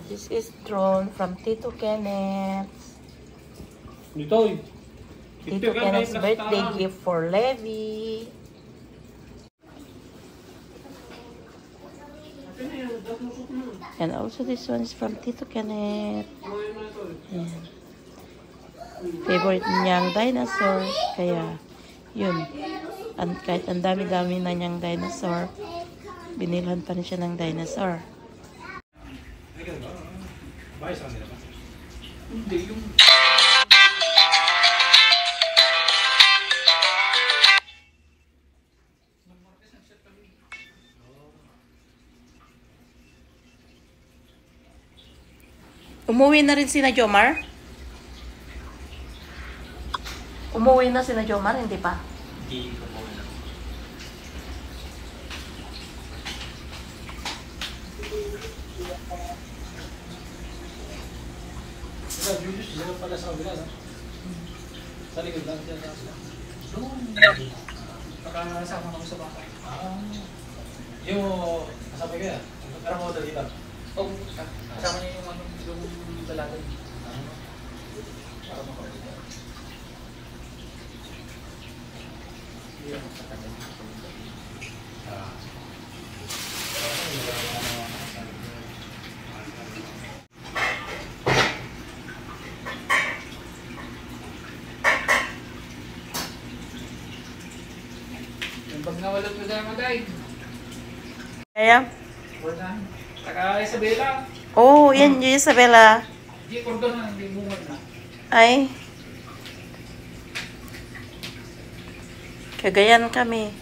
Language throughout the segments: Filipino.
This is drone from Tito Kenneth. Tito Kenneth's birthday gift for Levi. And also this one is from Tito Kenneth. Ayan. Favorite niyang dinosaur. Kaya, yun. Kahit ang dami-dami na niyang dinosaur, binilhan pa rin siya ng dinosaur. Umuwi na rin sina Jomar? Umuwi na sina Jomar, hindi pa? Hindi ko po na. Julius, diyan pala sa kabila, no? Sa likod lang siya sa sila. Nakasama ko sa baka. Yung kasama ko yan? Parang mo dito? Oo, kasama niya yung dalaga. Parang mo dito. Pag nawalot mo dahil mag-guide. Kaya? Saka Isabela. Oh, yan yung Isabela. Hindi, kordon na, hindi bungad na. Ay. Cagayan kami.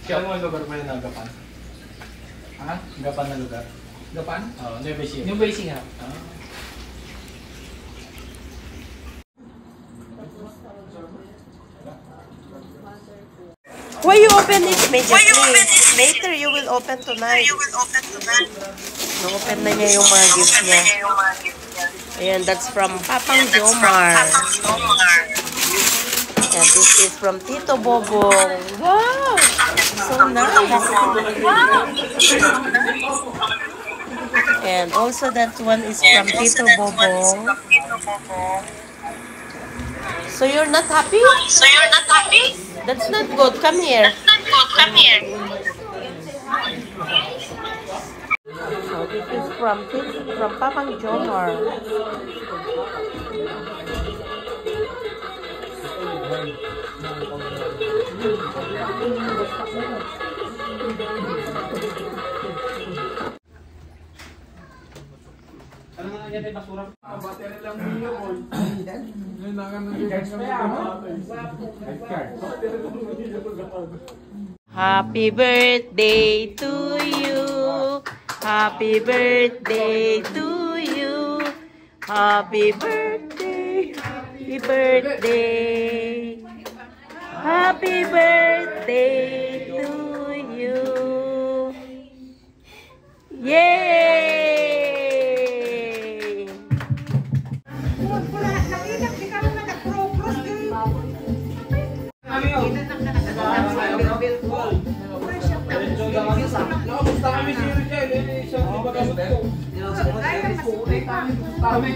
Siya mo ang lugar mo yun na Gapan? Ha? Gapan na lugar? Gapan? Oo, Nueva Ecija. Nueva Ecija. Why you open it immediately? Later you will open tonight. Na-open na niya yung mga gifts niya. Ayan, that's from Papang Jomar. And this is from Tito Bobong. Wow! So nice. And also that one is from Tito Bobong. So you're not happy? That's not good. Come here. So this is from Papang Jomar. Happy birthday to you. Happy birthday to you. Happy birthday. Happy birthday. Happy birthday to you. Yay! Kami